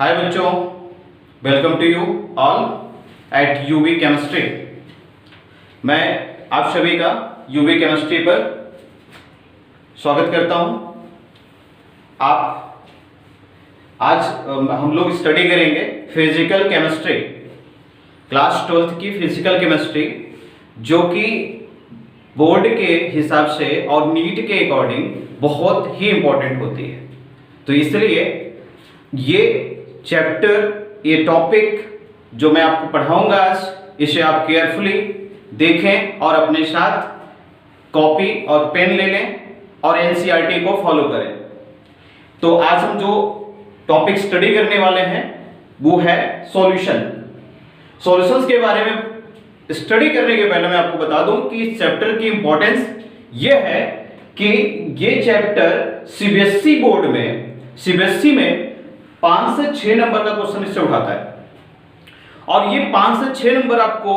हाय बच्चों, welcome to you all at UV chemistry. मैं आप सभी का यूवी केमिस्ट्री पर स्वागत करता हूं। आप आज हम लोग स्टडी करेंगे फिजिकल केमिस्ट्री, क्लास 12th की फिजिकल केमिस्ट्री, जो कि बोर्ड के हिसाब से और नीट के अकॉर्डिंग बहुत ही इंपॉर्टेंट होती है। तो इसलिए ये चैप्टर, ये टॉपिक जो मैं आपको पढ़ाऊंगा आज, इसे आप केयरफुली देखें और अपने साथ कॉपी और पेन ले लें और एनसीईआरटी को फॉलो करें। तो आज हम जो टॉपिक स्टडी करने वाले हैं वो है सॉल्यूशन। सॉल्यूशंस के बारे में स्टडी करने के पहले मैं आपको बता दूं कि इस चैप्टर की इंपॉर्टेंस ये है कि ये चैप्टर सीबीएसई बोर्ड में, सीबीएसई में 5 से 6 नंबर का क्वेश्चन इससे उठाता है। और ये 5 से 6 नंबर आपको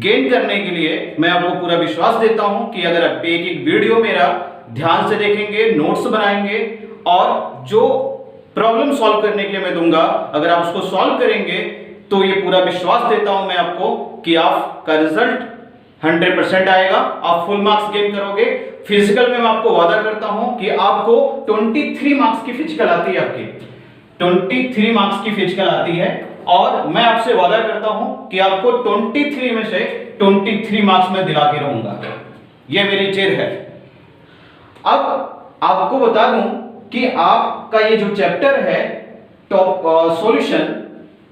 गेन करने के लिए मैं आपको पूरा विश्वास देता हूं कि अगर आप एक एक वीडियो मेरा ध्यान से देखेंगे, नोट्स बनाएंगे और जो प्रॉब्लम सॉल्व करने के लिए मैं दूंगा, अगर आप उसको सॉल्व करेंगे तो ये पूरा विश्वास देता हूं मैं आपको कि आपका रिजल्ट 100% आएगा, आप फुल मार्क्स गेन करोगे। फिजिकल में मैं आपको वादा करता हूं कि आपको 23 मार्क्स की फिजिकल आती है, आपकी 23 मार्क्स की फिजिकल आती है। और मैं आपसे वादा करता हूं कि आपको 23 में से 23 मार्क्स में दिला के रहूंगा, यह मेरी जिद है। अब आपको बता दूं कि आपका ये जो चैप्टर है टॉप सॉल्यूशन,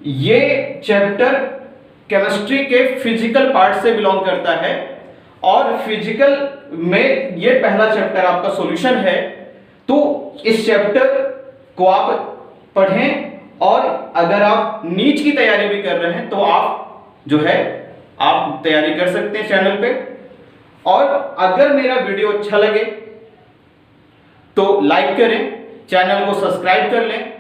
ये चैप्टर केमिस्ट्री के फिजिकल पार्ट से बिलोंग करता है और फिजिकल में ये पहला चैप्टर आपका सॉल्यूशन है। तो इस चैप्टर को आप पढ़ें और अगर आप नीट की तैयारी भी कर रहे हैं तो आप जो है आप तैयारी कर सकते हैं चैनल पे। और अगर मेरा वीडियो अच्छा लगे तो लाइक करें, चैनल को सब्सक्राइब कर लें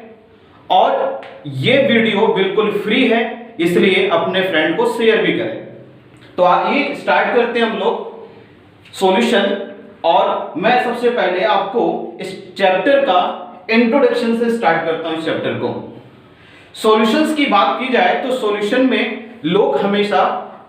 और ये वीडियो बिल्कुल फ्री है, इसलिए अपने फ्रेंड को शेयर भी करें। तो आइए स्टार्ट करते हैं हम लोग सॉल्यूशन। और मैं सबसे पहले आपको इस चैप्टर का इंट्रोडक्शन से स्टार्ट करता हूं। इस चैप्टर को सॉल्यूशंस की बात की जाए तो सॉल्यूशन में लोग हमेशा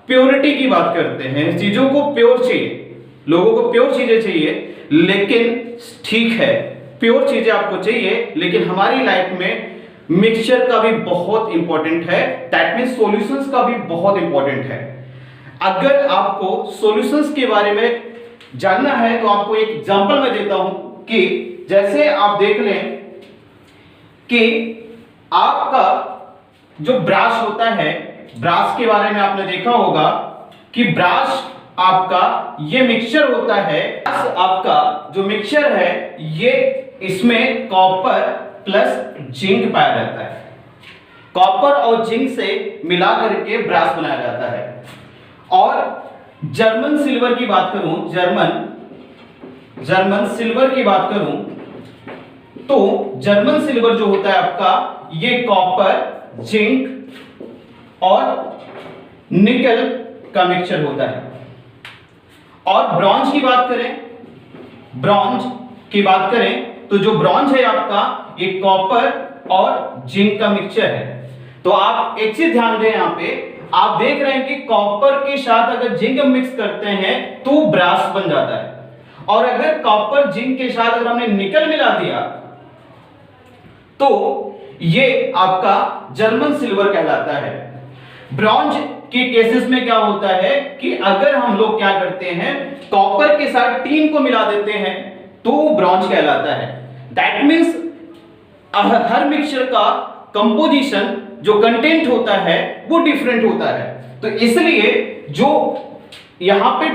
प्योरिटी की बात करते हैं, चीजों को प्योर चाहिए, लोगों को प्योर चीजें चाहिए। लेकिन ठीक है, प्योर चीजें आपको चाहिए, लेकिन हमारी लाइफ में मिक्सचर का भी बहुत इंपॉर्टेंट है, दैट मींस सॉल्यूशंस का भी बहुत इंपॉर्टेंट है। अगर आपको सॉल्यूशंस के बारे में जानना है तो आपको एक एग्जांपल मैं देता हूं कि जैसे आप देख लें कि आपका जो ब्रश होता है, ब्रश के बारे में आपने देखा होगा कि ब्रश आपका ये मिक्सचर होता है। आपका जो मिक्सचर है ये इसमें कॉपर प्लस जिंक पाया जाता है। कॉपर और जिंक से मिला करके ब्रश बनाया जाता है। और जर्मन सिल्वर की बात करूं, जर्मन सिल्वर की बात करूं तो जर्मन सिल्वर जो होता है आपका, ये कॉपर, जिंक और निकल का मिक्सचर होता है। और ब्रॉन्ज की बात करें, ब्रॉन्ज की बात करें तो जो ब्रॉन्ज है आपका, ये कॉपर और जिंक का मिक्सचर है। तो आप एक चीज ध्यान दें, यहां पे आप देख रहे हैं कि कॉपर के साथ अगर जिंक मिक्स करते हैं तो ब्रास बन जाता है, और अगर कॉपर जिंक के साथ अगर हमने निकल मिला दिया तो ये आपका जर्मन सिल्वर कहलाता है। ब्रॉन्ज के केसेस में क्या होता है कि अगर हम लोग क्या करते हैं, कॉपर के साथ टीन को मिला देते हैं तो ब्रॉन्ज कहलाता है। दैट मींस हर मिक्सचर का कंपोजिशन, जो कंटेंट होता है वो डिफरेंट होता है। तो इसलिए जो यहां पे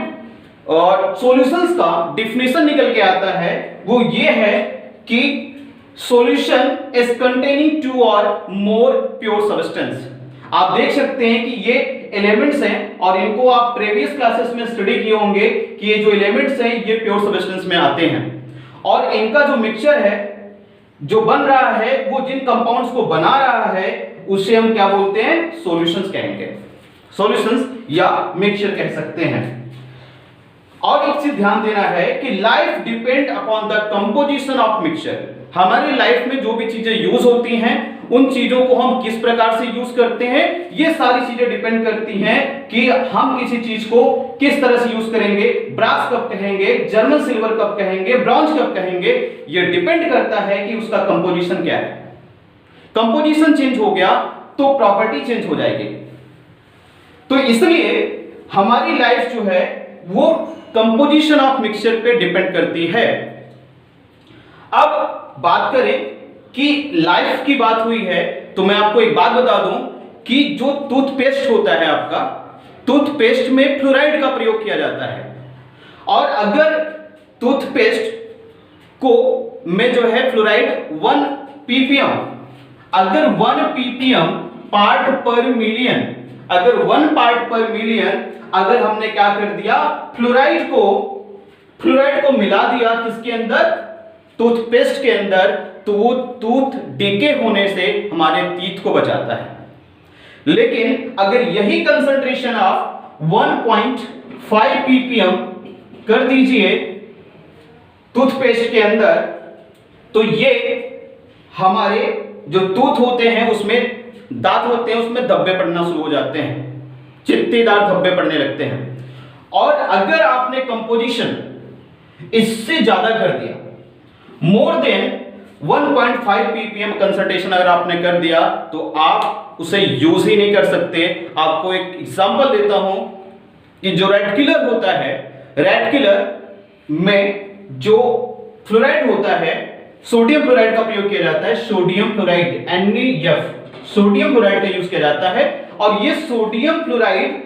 सॉल्यूशंस का डिफिनेशन निकल के आता है वो ये है कि सॉल्यूशन इज कंटेनिंग टू और मोर प्योर सब्सटेंस। आप देख सकते हैं कि ये एलिमेंट्स हैं और इनको आप प्रीवियस क्लासेस में स्टडी किए होंगे कि ये जो एलिमेंट्स हैं ये प्योर सब्सटेंस में आते हैं। और इनका जो मिक्सचर है जो बन रहा है, वो जिन कंपाउंड्स को बना रहा है उसे हम क्या बोलते हैं, सॉल्यूशंस कहेंगे, सॉल्यूशंस या मिक्सचर कह सकते हैं। और एक चीज ध्यान देना है कि life depend upon the composition of mixture. हमारी लाइफ में जो भी चीजें यूज होती हैं उन चीजों को हम किस प्रकार से यूज करते हैं, ये सारी चीजें डिपेंड करती हैं कि हम किसी चीज को किस तरह से यूज करेंगे। ब्रास कब कहेंगे, जर्मन सिल्वर कब कहेंगे, ब्रॉन्ज कब कहेंगे, ये डिपेंड करता है कि उसका कंपोजिशन क्या है। कंपोजिशन चेंज हो गया तो प्रॉपर्टी चेंज हो जाएगी। तो इसलिए हमारी लाइफ जो है वो कंपोजिशन ऑफ मिक्सचर पे डिपेंड करती है। अब बात करें कि लाइफ की बात हुई है तो मैं आपको एक बात बता दूं कि जो टूथपेस्ट होता है आपका, टूथपेस्ट में फ्लोराइड का प्रयोग किया जाता है। और अगर टूथपेस्ट को में जो है फ्लोराइड 1 ppm, अगर 1 ppm पार्ट पर मिलियन, अगर 1 पार्ट पर मिलियन अगर हमने क्या कर दिया, फ्लोराइड को मिला दिया किसके अंदर, टूथपेस्ट के अंदर, तो वो टूथ डिके होने से हमारे टीथ को बचाता है। लेकिन अगर यही कंसंट्रेशन आप 1.5 ppm कर दीजिए टूथपेस्ट के अंदर, तो ये हमारे जो टूथ होते हैं उसमें दांत होते हैं उसमें धब्बे पड़ना शुरू हो जाते हैं, चित्तेदार धब्बे पड़ने लगते हैं। और अगर आपने कंपोजिशन इससे ज्यादा कर दिया, मोर देन 1.5 ppm कंसंट्रेशन अगर आपने कर दिया, तो आप उसे यूज ही नहीं कर सकते। आपको एक एग्जांपल देता हूं कि जो रेड किलर होता है, रेड किलर में जो फ्लोराइड होता है, सोडियम फ्लोराइड का प्रयोग किया जाता है। Sodium fluoride NaF, sodium fluoride का यूज किया जाता है। और ये सोडियम फ्लोराइड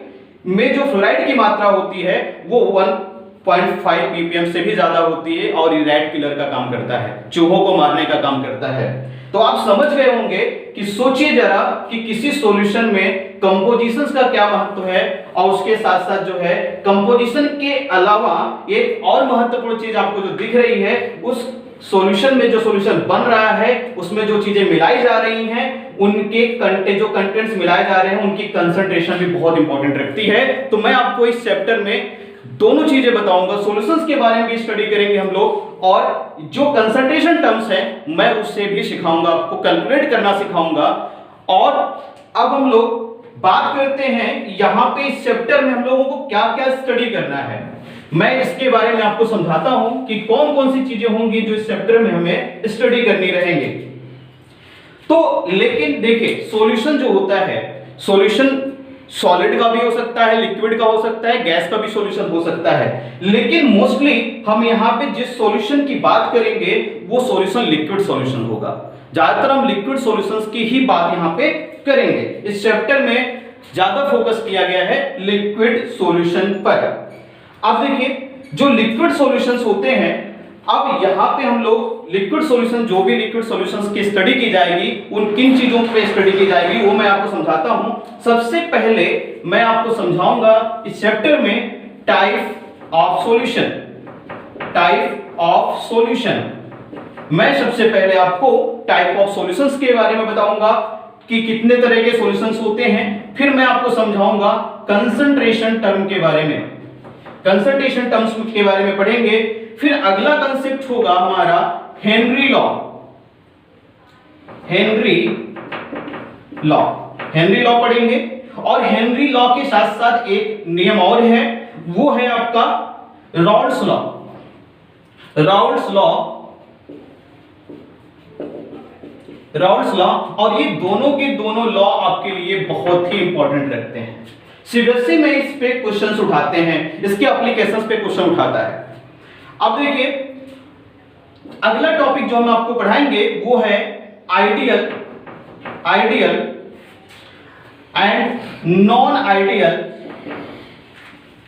में जो फ्लोराइड की मात्रा होती है वो 1.5 ppm से भी ज्यादा होती है और ये रेड किलर का काम करता है, चूहों को मारने का काम करता है। तो आप समझ गए होंगे कि सोचिए जरा कि किसी सॉल्यूशन में कंपोजिशंस का क्या महत्व है, और उसके साथ साथ जो है कंपोजिशन के अलावा एक और महत्वपूर्ण चीज आपको जो दिख रही है, उस सॉल्यूशन में जो सॉल्यूशन बन रहा है उसमें जो चीजें मिलाई जा रही हैं, उनके जो कंटेंट्स मिलाए जा रहे हैं उनकी कंसंट्रेशन भी बहुत इंपॉर्टेंट रखती है। तो मैं आपको इस चैप्टर में दोनों चीजें बताऊंगा, सॉल्यूशंस के बारे में भी स्टडी करेंगे हम लोग, और जो कंसंट्रेशन टर्म्स हैं मैं उससे भी सिखाऊंगा, आपको कैलकुलेट करना सिखाऊंगा। और अब हम लोग बात करते हैं यहां पे इस चैप्टर में हम लोगों को क्या क्या स्टडी करना है। मैं इसके बारे में आपको समझाता हूं कि कौन कौन सी चीजें होंगी जो इस चैप्टर में हमें स्टडी करनी रहेंगे। तो लेकिन देखिए, सॉल्यूशन जो होता है, सॉल्यूशन सॉलिड का भी हो सकता है, लिक्विड का हो सकता है, गैस का भी सॉल्यूशन हो सकता है। लेकिन मोस्टली हम यहाँ पे जिस सॉल्यूशन की बात करेंगे वो सॉल्यूशन लिक्विड सॉल्यूशन होगा। ज्यादातर हम लिक्विड सॉल्यूशंस की ही बात यहाँ पे करेंगे। इस चैप्टर में ज्यादा फोकस किया गया है लिक्विड सॉल्यूशन पर। अब देखिए, जो लिक्विड सॉल्यूशंस होते हैं, अब यहाँ पे हम लोग लिक्विड सॉल्यूशन, जो भी लिक्विड सॉल्यूशंस की स्टडी की जाएगी, उन किन चीजों पे स्टडी की जाएगी वो मैं आपको समझाता हूं। सबसे पहले मैं आपको समझाऊंगा इस चैप्टर में type of solution, type of solution. मैं सबसे पहले आपको टाइप ऑफ सॉल्यूशंस के बारे में बताऊंगा कि कितने तरह के सॉल्यूशंस होते हैं। फिर मैं आपको समझाऊंगा कंसंट्रेशन टर्म के बारे में, कंसंट्रेशन टर्म्स के बारे में पढ़ेंगे। फिर अगला कंसेप्ट होगा हमारा Henry law, Henry law, Henry law पढ़ेंगे। और हेनरी लॉ के साथ साथ एक नियम और है, वो है आपका Raoult's law, Raoult's law, Raoult's law. और ये दोनों के दोनों लॉ आपके लिए बहुत ही इंपॉर्टेंट रखते हैं। सीबीएसई में इस पे क्वेश्चंस उठाते हैं, इसके एप्लीकेशंस पे क्वेश्चन उठाता है। अब देखिए, अगला टॉपिक जो हम आपको पढ़ाएंगे वो है ideal, ideal and non ideal,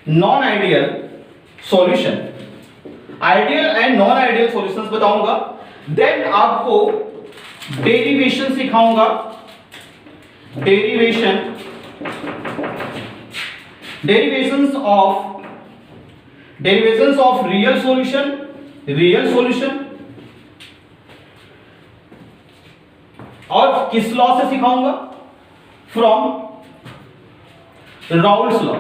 non ideal solution, ideal and non ideal solutions बताऊंगा। देन आपको डेरिवेशन सिखाऊंगा, derivation, derivations of real solution, real solution. और किस लॉ से सिखाऊंगा? From Raoult's law,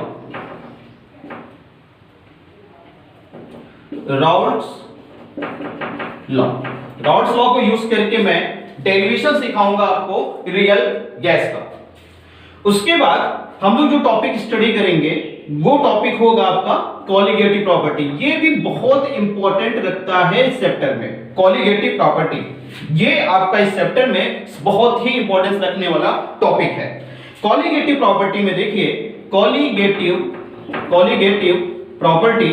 Raoult's law, Raoult's law को यूज करके मैं डेरिवेशन सिखाऊंगा आपको रियल गैस का। उसके बाद हम लोग जो टॉपिक स्टडी करेंगे वो टॉपिक होगा आपका कॉलिगेटिव प्रॉपर्टी। ये भी बहुत इंपॉर्टेंट रखता है इस चैप्टर में, कॉलिगेटिव प्रॉपर्टी। ये आपका इस चैप्टर में बहुत ही इंपॉर्टेंस रखने वाला टॉपिक है। कॉलिगेटिव प्रॉपर्टी में देखिए, colligative property,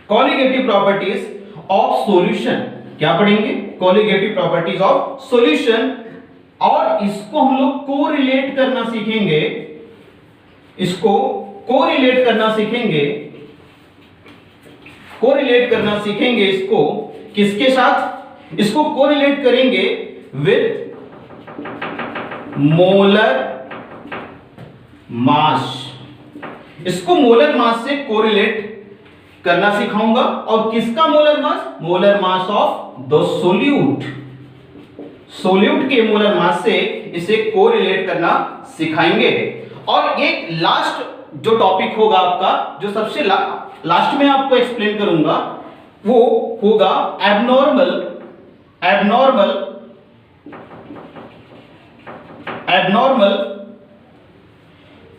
colligative properties of solution. क्या पढ़ेंगे? Colligative properties of solution. और इसको हम लोग कोरिलेट करना सीखेंगे, इसको कोरिलेट करना सीखेंगे, कोरिलेट करना सीखेंगे इसको किसके साथ? इसको कोरिलेट करेंगे विद मोलर मास। इसको मोलर मास से कोरिलेट करना सिखाऊंगा। और किसका molar mass? Molar mass of the solute. Solute के मोलर मास से इसे कोरिलेट करना सिखाएंगे। और एक लास्ट जो टॉपिक होगा आपका, जो सबसे लास्ट में आपको एक्सप्लेन करूंगा, वो होगा abnormal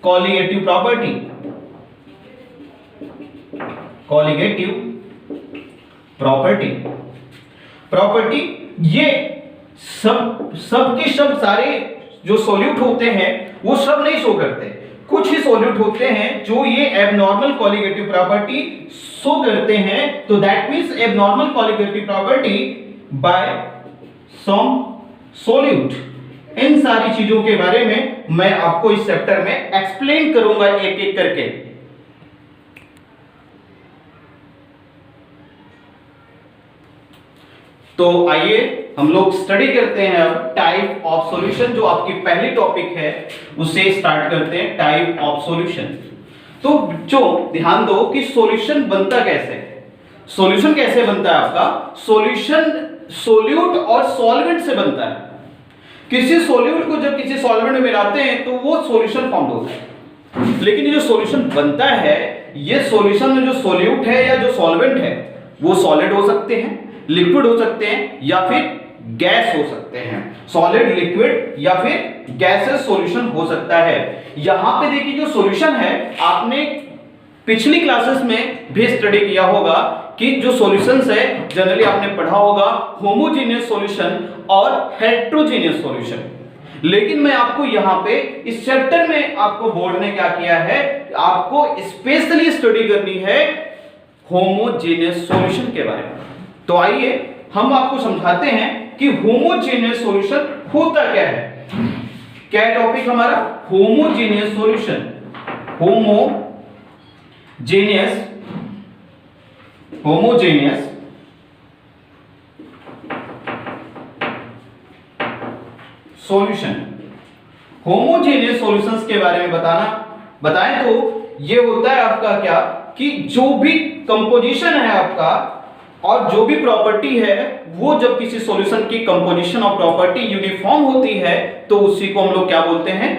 colligative property. Colligative property ये सब के सब सारे जो सॉल्यूट होते हैं वो सब नहीं शो करते। कुछ ही सॉल्यूट होते हैं जो ये एबनॉर्मल कॉलिगेटिव प्रॉपर्टी शो करते हैं। तो that means abnormal colligative property by some solute. इन सारी चीजों के बारे में मैं आपको इस चैप्टर में एक्सप्लेन करूंगा एक एक करके। तो आइए हम लोग स्टडी करते हैं अब टाइप ऑफ सॉल्यूशन। जो आपकी पहली टॉपिक है उससे स्टार्ट करते हैं, टाइप ऑफ सॉल्यूशन। तो जो ध्यान दो कि सॉल्यूशन बनता कैसे है। सॉल्यूशन कैसे बनता है आपका? सॉल्यूशन सोल्यूट और सॉल्वेंट से बनता है। किसी सॉल्यूट को जब किसी सॉल्वेंट में मिलाते हैं तो वो सॉल्यूशन फॉर्म होता है। लेकिन ये जो सॉल्यूशन बनता है, ये सॉल्यूशन में जो सॉल्यूट है या जो सॉल्वेंट है वो सॉलिड हो सकते हैं, लिक्विड हो सकते हैं या फिर गैस हो सकते हैं। सॉलिड, लिक्विड या फिर गैसेस सॉल्यूशन हो सकता है। यहां पे देखिए जो सॉल्यूशन है, आपने पिछली क्लासेस में भी स्टडी किया होगा कि जो सॉल्यूशंस है जनरली आपने पढ़ा होगा होमोजेनियस सॉल्यूशन और हेटेरोजेनियस सॉल्यूशन। लेकिन मैं आपको यहां पे इस चैप्टर में आपको बोर्ड ने क्या किया है, आपको स्पेशली स्टडी करनी है होमोजेनियस सॉल्यूशन के बारे में। तो आइए हम आपको समझाते हैं कि होमोजेनियस सॉल्यूशन होता क्या है। क्या टॉपिक हमारा? Homogeneous solution. Homogeneous solution. Homogeneous solutions के बारे में बताएं तो ये होता है आपका क्या कि जो भी कंपोजिशन है आपका और जो भी प्रॉपर्टी है वो जब किसी सॉल्यूशन की कंपोजिशन और प्रॉपर्टी यूनिफॉर्म होती है तो उसी को हम लोग क्या बोलते हैं?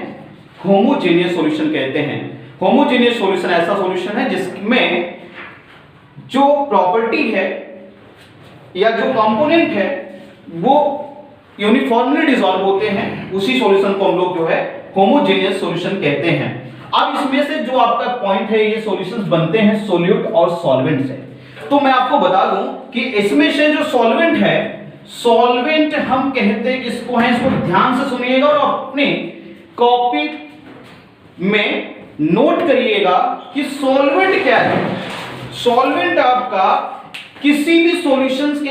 होमोजेनियस सॉल्यूशन कहते हैं। होमोजेनियस सॉल्यूशन ऐसा सॉल्यूशन है जिसमें जो प्रॉपर्टी है या जो कंपोनेंट है वो यूनिफॉर्मली डिसॉल्व होते हैं। उसी सॉल्यूशन को हम लोग जो है होमोजेनियस सॉल्यूशन कहते हैं। अब इसमें से जो आपका पॉइंट है, ये सॉल्यूशंस बनते हैं सोल्यूट और सॉल्वेंट से। तो मैं आपको बता दूं कि इसमें से जो सॉल्वेंट है, सॉल्वेंट हम कहते हैं किसको है, इसको ध्यान से सुनिएगा और अपने कॉपी में नोट करिएगा कि सॉल्वेंट क्या है। सॉल्वेंट आपका किसी भी सॉल्यूशंस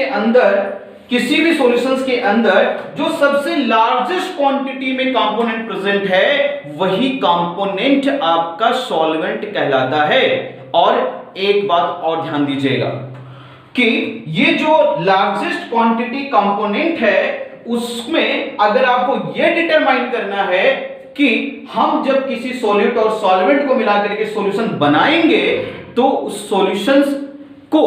के अंदर जो सबसे लार्जेस्ट क्वांटिटी में कंपोनेंट प्रेजेंट है वही कंपोनेंट आपका सॉल्वेंट कहलाता है। और एक बात और ध्यान दीजिएगा कि ये जो लार्जेस्ट क्वांटिटी कंपोनेंट है उसमें अगर आपको यह डिटरमाइन करना है कि हम जब किसी सॉल्यूट और सॉल्वेंट को मिलाकर के सॉल्यूशन बनाएंगे तो उस सॉल्यूशंस को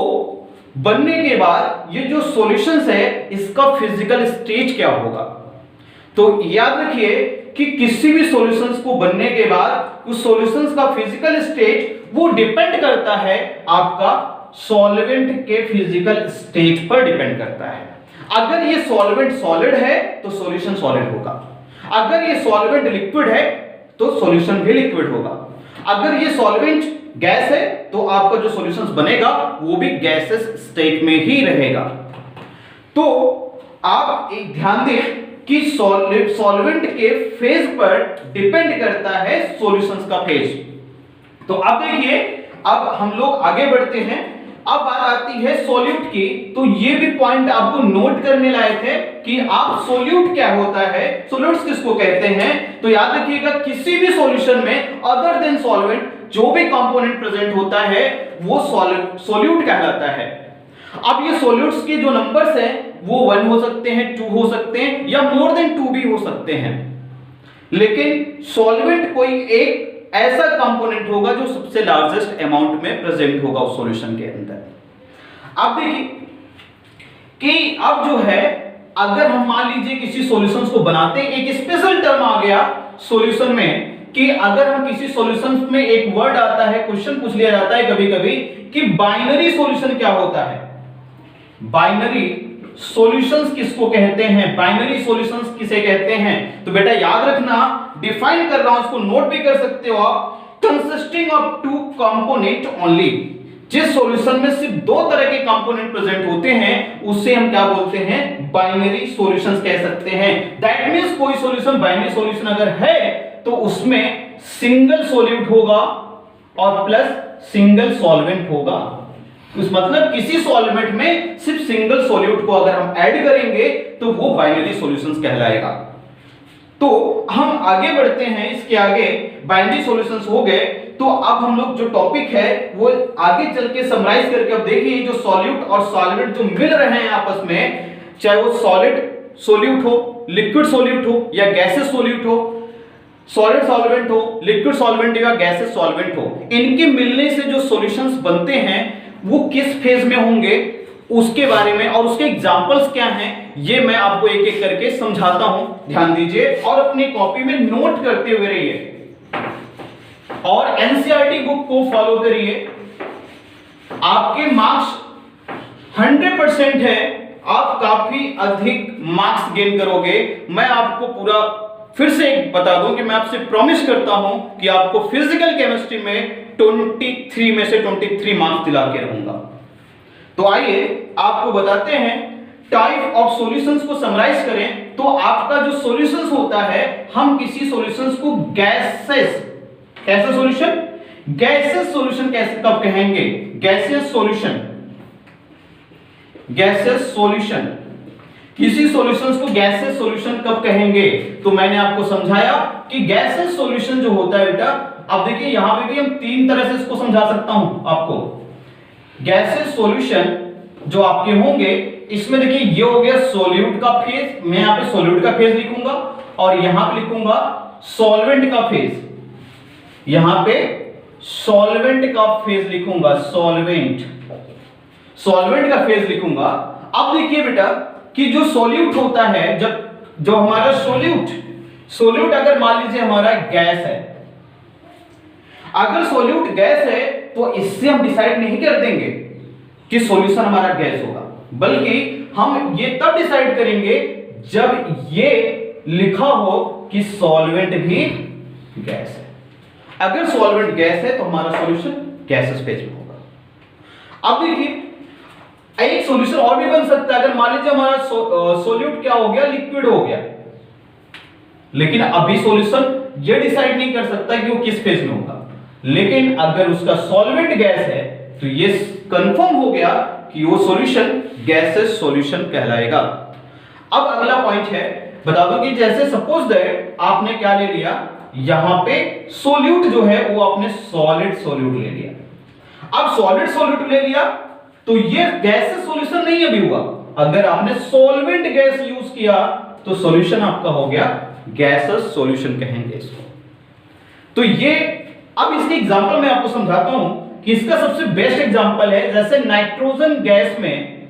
बनने के बाद ये जो सॉल्यूशंस है इसका फिजिकल स्टेज क्या होगा। तो याद रखिए कि किसी भी सॉल्यूशंस को बनने के बाद उस सॉल्यूशंस का फिजिकल स्टेज वो डिपेंड करता है आपका सॉल्वेंट के फिजिकल स्टेट पर डिपेंड करता है। अगर ये सॉल्वेंट सॉलिड है तो सॉल्यूशन सॉलिड होगा, अगर ये सॉल्वेंट लिक्विड है तो सॉल्यूशन भी लिक्विड होगा, अगर ये सॉल्वेंट गैस है तो आपका जो सॉल्यूशन बनेगा वो भी गैसेस स्टेट में ही रहेगा। तो आप एक ध्यान दें कि सॉल्वेंट के फेज पर डिपेंड करता है सॉल्यूशंस का फेज। तो अब देखिए, अब हम लोग आगे बढ़ते हैं। अब बात आती है सॉल्यूट की, तो ये भी पॉइंट आपको नोट करने लायक है कि आप सॉल्यूट क्या होता है, सॉल्यूट्स किसको कहते हैं। तो याद रखिएगा, किसी भी सॉल्यूशन में अदर देन सॉल्वेंट जो भी कंपोनेंट प्रेजेंट होता है वो सॉल्यूट कहलाता है। अब ये सॉल्यूट्स के जो नंबर्स हैं वो 1 हो सकते हैं, 2 हो सकते हैं या मोर देन 2 भी हो सकते हैं, लेकिन सॉल्वेंट कोई एक ऐसा कंपोनेंट होगा जो सबसे लार्जेस्ट अमाउंट में प्रेजेंट होगा उस सॉल्यूशन के अंदर। अब देखिए कि अब जो है, अगर हम मान लीजिए किसी सॉल्यूशंस को बनाते हैं, एक स्पेशल टर्म आ गया सॉल्यूशन में कि अगर हम किसी सॉल्यूशंस में एक वर्ड आता है, क्वेश्चन पूछ लिया जाता है कभी कभी कि बाइनरी सॉल्यूशन क्या होता है। बाइनरी सॉल्यूशंस किसको कहते हैं, बाइनरी सॉल्यूशंस किसे कहते हैं। तो बेटा याद रखना, डिफाइन कर रहा हूं, उसको नोट भी कर सकते हो आप। कंसिस्टिंग ऑफ 2 कंपोनेंट ओनली, जिस सॉल्यूशन में सिर्फ 2 तरह के कंपोनेंट प्रेजेंट होते हैं उसे हम क्या बोलते हैं, बाइनरी सॉल्यूशंस कह सकते हैं। दैट मींस कोई सॉल्यूशन बाइनरी सॉल्यूशन अगर है तो उसमें सिंगल सॉल्यूट होगा और प्लस सिंगल सॉल्वेंट होगा। उस मतलब किसी सॉल्वेंट में सिर्फ सिंगल सॉल्यूट को अगर हम ऐड करेंगे तो वो बाइनरी सॉल्यूशंस कहलाएगा। तो हम आगे बढ़ते हैं, इसके आगे बाइनरी सॉल्यूशंस हो गए। तो अब हम लोग जो टॉपिक है वो आगे चल के समराइज करके अब देखिए, जो सॉल्यूट और सॉल्वेंट जो मिल रहे हैं आपस में, चाहे वो सॉलिड सॉल्यूट हो, लिक्विड सॉल्यूट हो या गैसेस सॉल्यूट हो, सॉलिड सॉल्वेंट हो, लिक्विड सॉल्वेंट या गैसेस सॉल्वेंट हो, इनके मिलने से जो सॉल्यूशंस बनते हैं वो किस फेज में होंगे उसके बारे में और उसके एग्जांपल्स क्या हैं ये मैं आपको एक एक करके समझाता हूं। ध्यान दीजिए और अपनी कॉपी में नोट करते हुए रहिए और एनसीईआरटी बुक को फॉलो करिए। आपके मार्क्स 100% है, आप काफी अधिक मार्क्स गेन करोगे। मैं आपको पूरा फिर से बता दूं कि मैं आपसे प्रॉमिस करता हूं कि आपको फिजिकल केमिस्ट्री में 23 में से 23 मार्क्स दिला के रहूंगा। तो आइए आपको बताते हैं, टाइप ऑफ सॉल्यूशंस को समराइज करें तो आपका जो सॉल्यूशंस होता है, हम किसी सॉल्यूशंस को गैसेस, कैसा सॉल्यूशन, गैसेस सॉल्यूशन कैसे कब कहेंगे, गैसेस सॉल्यूशन, गैसेस सॉल्यूशन, किसी सॉल्यूशंस को गैसेस सॉल्यूशन कब कहेंगे। तो मैंने आपको समझाया कि गैसेस सॉल्यूशन जो होता है बेटा, अब देखिए यहां पे भी हम 3 तरह से इसको समझा सकता हूं आपको। गैसेस सॉल्यूशन जो आपके होंगे, इसमें देखिए ये हो गया सॉल्यूट का फेज, मैं यहां पे सॉल्यूट का फेज लिखूंगा और यहां पे लिखूंगा सॉल्वेंट का फेज, यहां पे सॉल्वेंट का फेज लिखूंगा, सॉल्वेंट, सॉल्वेंट का फेज लिखूंगा। अब देखिए बेटा कि जो सॉल्यूट होता है, जब जो हमारा सॉल्यूट अगर मान लीजिए हमारा गैस है, अगर सॉल्यूट गैस है तो इससे हम डिसाइड नहीं कर देंगे कि सॉल्यूशन हमारा गैस होगा, बल्कि हम ये तब डिसाइड करेंगे जब ये लिखा हो कि सॉल्वेंट भी गैस है। अगर सॉल्वेंट गैस है तो हमारा सॉल्यूशन गैसेस फेज में होगा। अब देखिए एक सॉल्यूशन और भी बन सकता है, अगर मान लीजिए हमारा सॉल्यूट क्या हो गया, लिक्विड हो गया, लेकिन अभी सॉल्यूशन ये डिसाइड नहीं कर सकता कि वो किस फेज में होगा, लेकिन अगर उसका सॉल्वेंट गैस है तो ये कंफर्म हो गया कि वो सॉल्यूशन गैसेस सॉल्यूशन कहलाएगा। अब अगला पॉइंट है, बता दो कि जैसे सपोज दैट आपने क्या ले लिया, यहां पे सॉल्यूट जो है वो आपने सॉलिड सॉल्यूट ले लिया। अब सॉलिड सॉल्यूट ले लिया तो ये गैसेस सॉल्यूशन नहीं अभी हुआ, अगर आपने सॉल्वेंट गैस यूज किया तो सॉल्यूशन आपका हो गया गैसेस सॉल्यूशन कहेंगे इसको। तो ये अब इसके एग्जांपल मैं आपको समझाता हूं कि इसका सबसे बेस्ट एग्जांपल है, जैसे नाइट्रोजन गैस में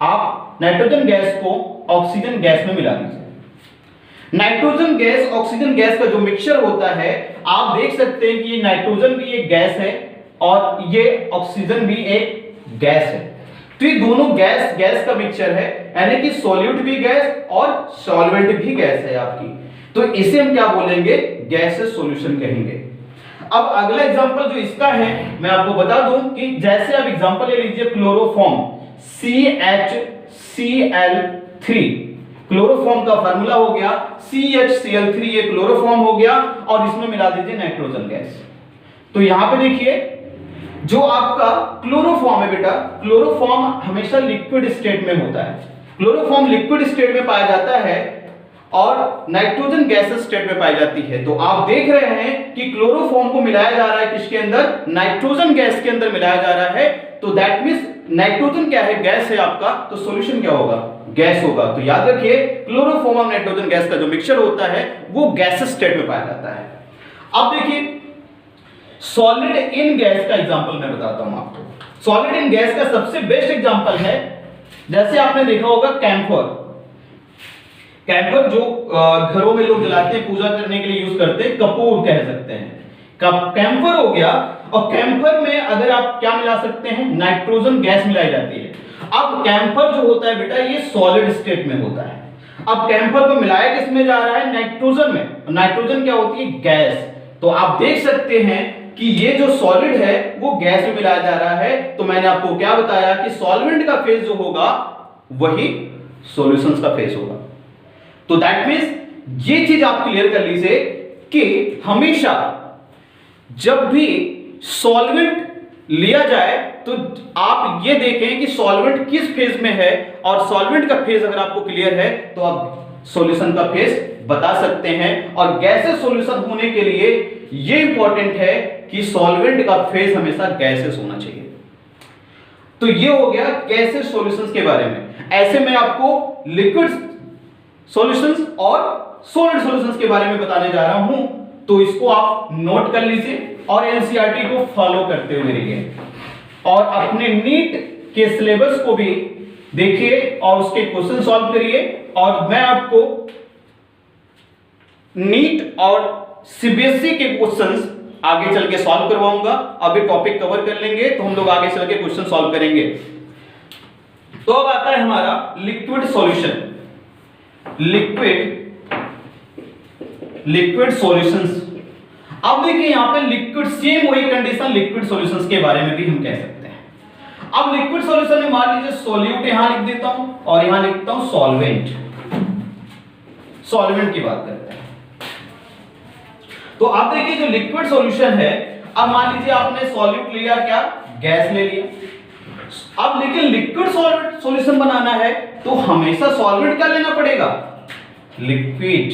आप नाइट्रोजन गैस को ऑक्सीजन गैस में मिला दीजिए। नाइट्रोजन गैस ऑक्सीजन गैस का जो मिक्सचर होता है, आप देख सकते हैं कि ये नाइट्रोजन भी एक गैस है और ये ऑक्सीजन भी एक गैस है। तो ये दोनों गैस गैस का मिक्सचर है, यानी कि सॉल्यूट भी गैस और सॉल्वेंट भी गैस है आपकी, तो इसे हम क्या बोलेंगे, गैसेस सॉल्यूशन कहेंगे। अब अगला एग्जांपल जो इसका है मैं आपको बता दूं कि जैसे आप एग्जांपल ले लीजिए क्लोरोफॉर्म CHCl3, क्लोरोफॉर्म का फार्मूला हो गया CHCl3, ये क्लोरोफॉर्म हो गया और इसमें मिला दीजिए नाइट्रोजन गैस। तो यहां पे देखिए जो आपका क्लोरोफॉर्म है बेटा, क्लोरोफॉर्म हमेशा लिक्विड स्टेट में होता है, क्लोरोफॉर्म लिक्विड स्टेट में पाया जाता है और नाइट्रोजन गैसेस स्टेट में पाई जाती है। तो आप देख रहे हैं कि क्लोरोफॉर्म को मिलाया जा रहा है किसके अंदर, नाइट्रोजन गैस के अंदर मिलाया जा रहा है। तो दैट मींस नाइट्रोजन क्या है, गैस है आपका, तो सॉल्यूशन क्या होगा, गैस होगा। तो याद रखिए क्लोरोफॉर्म और नाइट्रोजन गैस का जो मिक्सचर होता है वो गैसेस स्टेट में पाया जाता है। अब देखिए सॉलिड इन गैस का एग्जांपल मैं बताता हूं आपको। सॉलिड इन गैस का सबसे बेस्ट एग्जांपल है, जैसे आपने देखा होगा कैम्फर। कैम्फर जो घरों में लोग जलाते हैं, पूजा करने के लिए यूज करते हैं, कपूर कह सकते हैं, कैम्फर हो गया। और कैम्फर में अगर आप क्या मिला सकते हैं, नाइट्रोजन गैस मिलाई जाती है। अब कैम्फर जो होता है बेटा ये सॉलिड स्टेट में होता है। अब कैम्फर को मिलाया किसमें जा रहा है, नाइट्रोजन में। नाइट्रोजन क्या होती है, गैस। तो आप देख सकते हैं कि ये जो सॉलिड है वो गैस में मिलाया जा रहा है। तो मैंने आपको क्या बताया कि सॉल्वेंट का फेज जो होगा वही सॉल्यूशंस का फेज होगा। तो दैट मींस ये चीज आप क्लियर कर लीजिए कि हमेशा जब भी सॉल्वेंट लिया जाए तो आप ये देखें कि सॉल्वेंट किस फेज में है, और सॉल्वेंट का फेज अगर आपको क्लियर है तो आप सॉल्यूशन का फेज बता सकते हैं। और गैसेस सॉल्यूशन होने के लिए ये इंपॉर्टेंट है कि सॉल्वेंट का फेज हमेशा गैसेस होना चाहिए। तो ये हो गया गैसेस सॉल्यूशंस के बारे में। ऐसे मैं आपको लिक्विड सॉल्यूशंस और सॉलिड सॉल्यूशंस के बारे में बताने जा रहा हूं, तो इसको आप नोट कर लीजिए और एनसीईआरटी को फॉलो करते हुए रहिए और अपने नीट के सिलेबस को भी देखिए और उसके क्वेश्चन सॉल्व करिए। और मैं आपको नीट और सीबीएसई के क्वेश्चंस आगे चल के सॉल्व करवाऊंगा। अभी टॉपिक कवर कर लेंगे तो हम लोग आगे चल के क्वेश्चन सॉल्व करेंगे। तो अब आता है हमारा लिक्विड सॉल्यूशन, लिक्विड सॉल्यूशंस। अब देखिए यहां पे लिक्विड, सेम वही कंडीशन लिक्विड सॉल्यूशंस के बारे में भी हम कह सकते हैं। अब लिक्विड सॉल्यूशन में मान लीजिए सॉल्यूट यहां लिख देता हूं और यहां लिखता हूं सॉल्वेंट। सॉल्वेंट की बात करते हैं। तो आप देखिए जो लिक्विड सॉल्यूशन है, अब मान लीजिए आपने सॉल्यूट लिया, क्या, गैस ले लिया। अब लेकिन लिक्विड सॉल्यूशन बनाना है तो हमेशा सॉल्वेंट क्या लेना पड़ेगा, लिक्विड।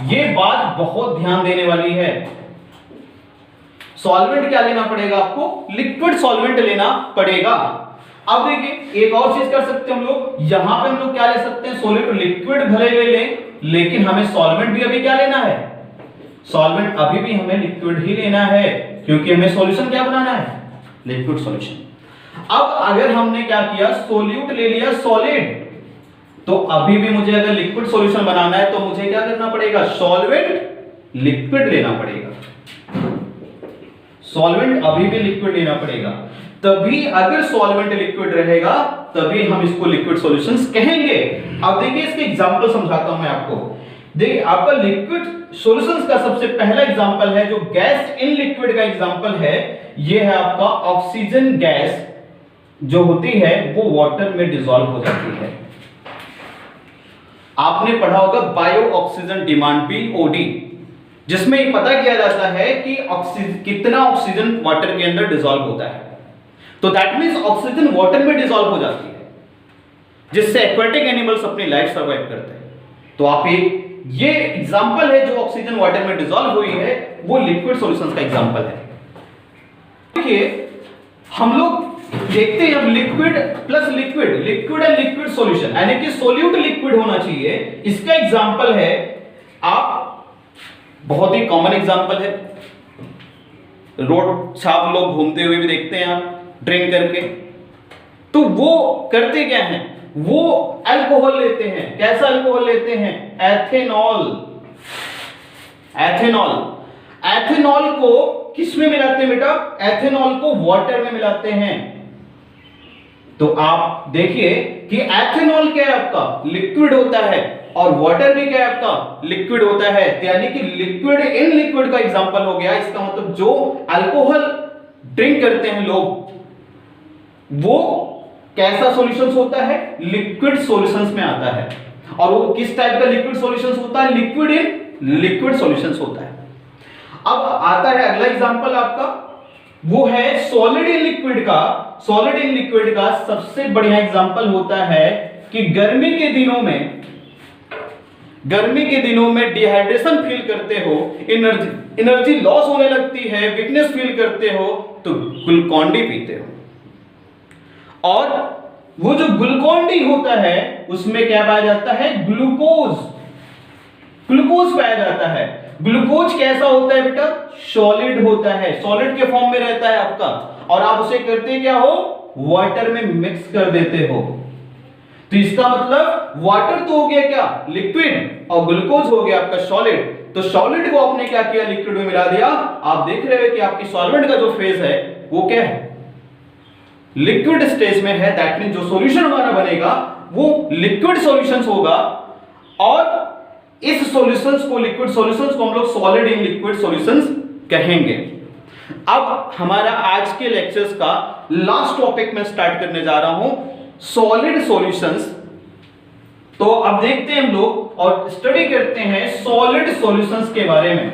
ये बात बहुत ध्यान देने वाली है। सॉल्वेंट क्या लेना पड़ेगा आपको, लिक्विड सॉल्वेंट लेना पड़ेगा। अब देखिए एक और चीज कर सकते हैं हम लोग, यहां पे हम लोग क्या ले सकते हैं, सॉल्यूट लिक्विड भले ले लें, लेकिन हमें सॉल्वेंट भी अभी क्या लेना है, सॉल्वेंट अभी भी हमें लिक्विड ही लेना है, क्योंकि हमें सॉल्यूशन क्या बनाना है, लिक्विड सॉल्यूशन। अब अगर हमने क्या किया, सोल्यूट ले लिया सॉलिड, तो अभी भी मुझे अगर लिक्विड सॉल्यूशन बनाना है तो मुझे क्या करना पड़ेगा, सॉल्वेंट लिक्विड लेना पड़ेगा। सॉल्वेंट अभी भी लिक्विड लेना पड़ेगा, तभी अगर सॉल्वेंट लिक्विड रहेगा तभी हम इसको लिक्विड सॉल्यूशंस कहेंगे। अब देखिए इसके एग्जांपल समझाता हूं मैं आपको। देखिए आपका लिक्विड सॉल्यूशंस का सबसे पहला एग्जांपल है, जो गैस इन लिक्विड का एग्जांपल है, ये है आपका ऑक्सीजन गैस जो होती है वो वाटर में डिसॉल्व हो जाती है। आपने पढ़ा होगा बायो ऑक्सीजन डिमांड, बीओडी, जिसमें ये पता किया जाता है कि कितना ऑक्सीजन वाटर के अंदर डिसॉल्व होता है। तो दैट मींस ऑक्सीजन वाटर में डिसॉल्व हो जाती है, जिससे एक्वेटिक एनिमल्स अपनी लाइफ सर्वाइव करते हैं। तो आप ये एग्जांपल है जो ऑक्सीजन वाटर में डिसॉल्व हुई है, वो लिक्विड सॉल्यूशंस का एग्जांपल है। देखिए हम लोग देखते हैं अब liquid plus liquid, liquid and liquid solution, यानी कि सोल्यूट लिक्विड होना चाहिए। इसका एग्जांपल है, आप बहुत ही कॉमन एग्जांपल है, रोड से आप लोग घूमते हुए भी देखते हैं आप ड्रिंक करके, तो वो करते क्या हैं, वो अल्कोहल लेते हैं। कैसा अल्कोहल लेते हैं, एथेनॉल। एथेनॉल को किस में मिलाते हैं बेटा? एथेनॉल को वाटर में मिलाते हैं। तो आप देखिए कि एथेनॉल क्या है आपका? लिक्विड होता है, और वाटर भी क्या है आपका? लिक्विड होता है। यानी कि लिक्विड इन लिक्विड का एग्जांपल हो गया। इसका मतलब जो अल्कोहल ड्रिंक करते हैं लोग, वो कैसा सॉल्यूशंस होता है? लिक्विड सॉल्यूशंस में आता है। और वो किस टाइप का लिक्विड सॉल्यूशंस होता है? लिक्विड इन लिक्विड सॉल्यूशंस होता है। अब आता है अगला एग्जांपल आपका, वो है सॉलिड इन लिक्विड का। सॉलिड इन लिक्विड का सबसे बढ़िया एग्जांपल होता है कि गर्मी के दिनों में डिहाइड्रेशन फील करते हो, एनर्जी लॉस होने लगती है, वीकनेस फील करते हो, तो ग्लूकोन डी पीते हो। और वो जो ग्लूकोन डी होता है उसमें क्या पाया जाता है? ग्लूकोज पाया जाता है। ग्लूकोज कैसा होता है बेटा? सॉलिड होता है, सॉलिड के फॉर्म में रहता है आपका, और आप उसे करते क्या हो? वाटर में मिक्स कर देते हो। तो इसका मतलब वाटर तो हो गया क्या? लिक्विड, और ग्लूकोज हो गया आपका सॉलिड। तो सॉलिड को आपने क्या किया? लिक्विड में मिला दिया। आप देख रहे हो कि आपकी सॉल्वेंट का जो फेज है वो क्या है? लिक्विड स्टेज में है। दैट मींस जो सॉल्यूशन हमारा बनेगा वो लिक्विड सॉल्यूशंस होगा, और इस सॉल्यूशंस को, लिक्विड सॉल्यूशंस को हम लोग सॉलिड इन लिक्विड सॉल्यूशंस कहेंगे। अब हमारा आज के लेक्चर्स का लास्ट टॉपिक मैं स्टार्ट करने जा रहा हूं, सॉलिड सॉल्यूशंस। तो अब देखते हैं हम लोग और स्टडी करते हैं सॉलिड सॉल्यूशंस के बारे में।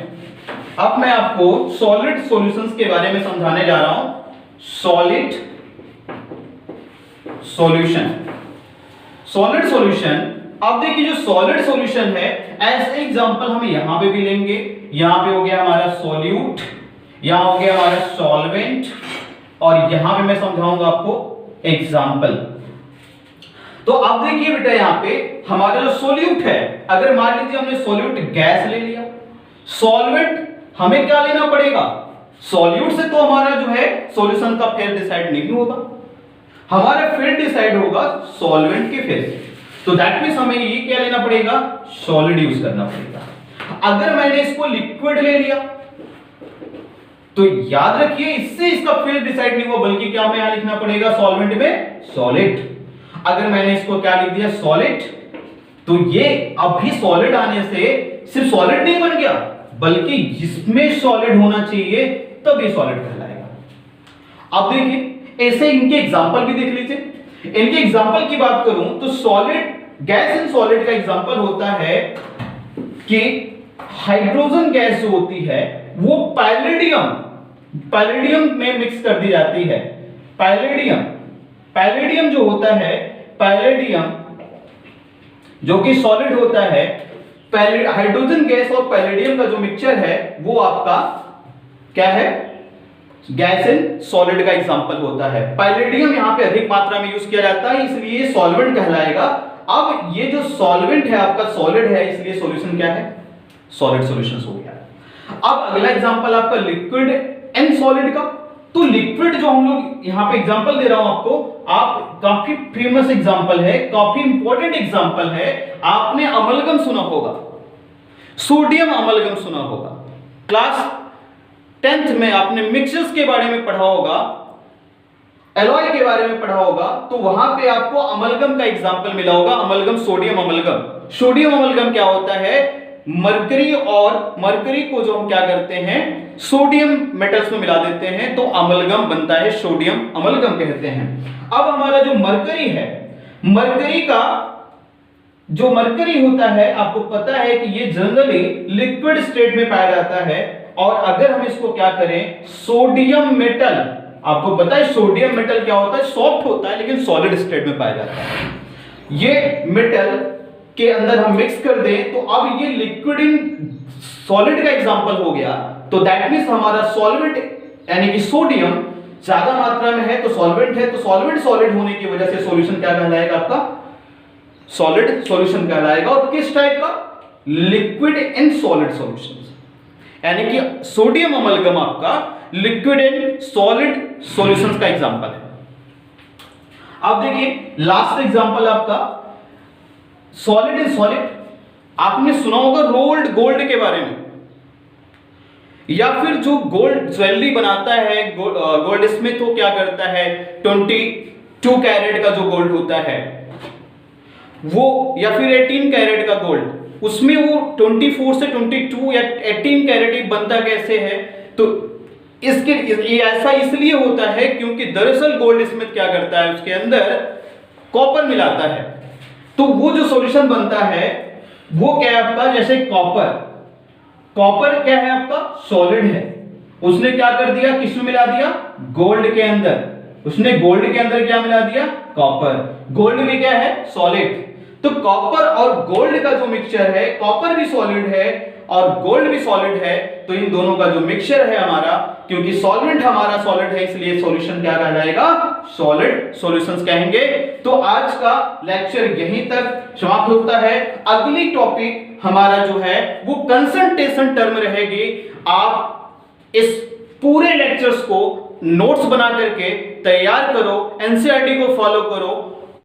अब मैं आपको सॉलिड सॉल्यूशंस के बारे में समझाने जा रहा हूं। Solid solution, solid solution. अब देखिए जो सॉलिड सॉल्यूशन है, ऐसे एग्जांपल हम यहां पे भी लेंगे। यहां पे हो गया हमारा सॉल्यूट, यहां हो गया हमारा सॉल्वेंट, और यहां पे मैं समझाऊंगा आपको एग्जांपल। तो अब देखिए बेटा यहां पे हमारा जो सॉल्यूट है, अगर मान लीजिए हमने सॉल्यूट गैस ले लिया, सॉल्वेंट हमें क्या लेना पड़ेगा? सॉल्यूट से तो हमारा जो है सॉल्यूशन का फेज डिसाइड नहीं होगा, हमारा फेज डिसाइड होगा सॉल्वेंट के फेज से। तो दैट मींस हमें ये क्या लेना पड़ेगा? सॉलिड यूज करना पड़ेगा। अगर मैंने इसको लिक्विड ले लिया तो याद रखिए इससे इसका फेज डिसाइड नहीं हुआ, बल्कि क्या हमें यहां लिखना पड़ेगा? सॉल्वेंट में सॉलिड। अगर मैंने इसको क्या लिख दिया? सॉलिड, तो ये अभी सॉलिड आने से सिर्फ सॉलिड नहीं बन गया, बल्कि जिसमें सॉलिड होना चाहिए तब ये सॉलिड कहलाएगा। अब देखिए ऐसे इनके एग्जांपल भी देख लीजिए। इनके एग्जांपल की बात करूं तो सॉलिड, गैस इन सॉलिड का एग्जांपल होता है कि हाइड्रोजन गैस जो होती है वो पैलेडियम में मिक्स कर दी जाती है। पैलेडियम जो होता है, पैलेडियम जो कि सॉलिड होता है, हाइड्रोजन गैस और पैलेडियम का जो मिक्सचर है वो आपका क्या है? गैस इन सॉलिड का एग्जांपल होता है। पैलेडियम यहां पे अधिक मात्रा में यूज किया जाता है, इसलिए सॉल्वेंट कहलाएगा। अब ये जो सॉल्वेंट है आपका सॉलिड है, इसलिए सॉल्यूशन क्या है? सॉलिड सॉल्यूशंस हो गया। अब अगला एग्जांपल आपका लिक्विड एंड सॉलिड का। तो लिक्विड जो हम लोग यहां पे एग्जांपल दे रहा हूं आपको, आप काफी फेमस एग्जांपल है, काफी इंपॉर्टेंट एग्जांपल है। आपने अमलगम सुना होगा, सोडियम अमलगम सुना होगा। क्लास 10th में आपने मिक्सचर्स के बारे में पढ़ा होगा, एलॉय के बारे में पढ़ा होगा, तो वहां पे आपको अमलगम का एग्जांपल मिला होगा। Amalgam, sodium amalgam. Sodium amalgam क्या होता है? मरकरी और मरकरी को जो हम क्या करते हैं? सोडियम मेटल्स में मिला देते हैं, तो अमलगम बनता है, सोडियम अमलगम कहते हैं। अब हमारा जो मरकरी है, मरकरी का जो मरकरी होता है, आपको पता है कि ये जनरली लिक्विड स्टेट में पाया जाता है। और अगर हम इसको क्या करें? सोडियम मेटल, आपको पता है सोडियम मेटल क्या होता है? सॉफ्ट होता है लेकिन सॉलिड स्टेट में पाया जाता है। ये मेटल के अंदर हम मिक्स कर दें तो अब ये लिक्विड इन सॉलिड का एग्जांपल हो गया। तो दैट मींस हमारा सॉल्वेंट यानी कि सोडियम ज्यादा मात्रा में है तो सॉल्वेंट है, तो सॉल्वेंट सॉलिड होने की वजह से सॉल्यूशन क्या कहलाएगा? आपका सॉलिड सॉल्यूशन कहलाएगा। और किस टाइप का? लिक्विड इन सॉलिड सॉल्यूशन, यानी कि सोडियम अमलगम आपका लिक्विड एंड सॉलिड सॉल्यूशंस का एग्जांपल है। अब देखिए लास्ट एग्जांपल आपका सॉलिड इन सॉलिड। आपने सुना होगा रोल्ड गोल्ड के बारे में। या फिर जो गोल्ड ज्वेलरी बनाता है, गोल्ड स्मिथ वो क्या करता है, 22 कैरेट का जो गोल्ड होता है वो, या फिर 18 कैरेट का गोल्ड, उसमें वो 24 से 22 या 18 कैरेट ही बनता कैसे है? तो इसके ये ऐसा इसलिए होता है क्योंकि दरअसल गोल्ड स्मिथ क्या करता है, उसके अंदर कॉपर मिलाता है। तो वो जो सॉल्यूशन बनता है वो क्या है आपका, जैसे कॉपर क्या है आपका, सॉलिड है। उसने क्या कर दिया, किसमें मिला दिया, गोल्ड के अंदर। उसने गोल्ड के अंदर क्या मिला दिया, कॉपर। गोल्ड भी क्या है, सॉलिड। तो कॉपर और गोल्ड का जो मिक्सचर है, कॉपर भी सॉलिड है और गोल्ड भी सॉलिड है, तो इन दोनों का जो मिक्सचर है हमारा, क्योंकि सॉल्वेंट हमारा सॉलिड है इसलिए सॉल्यूशन क्या कहलाएगा, सॉलिड सॉल्यूशंस कहेंगे। तो आज का लेक्चर यहीं तक समाप्त होता है। अगली टॉपिक हमारा जो है वो कंसंट्रेशन टर्म रहेगी। आप इस पूरे लेक्चर्स को नोट्स बना करके तैयार करो, एनसीईआरटी को फॉलो करो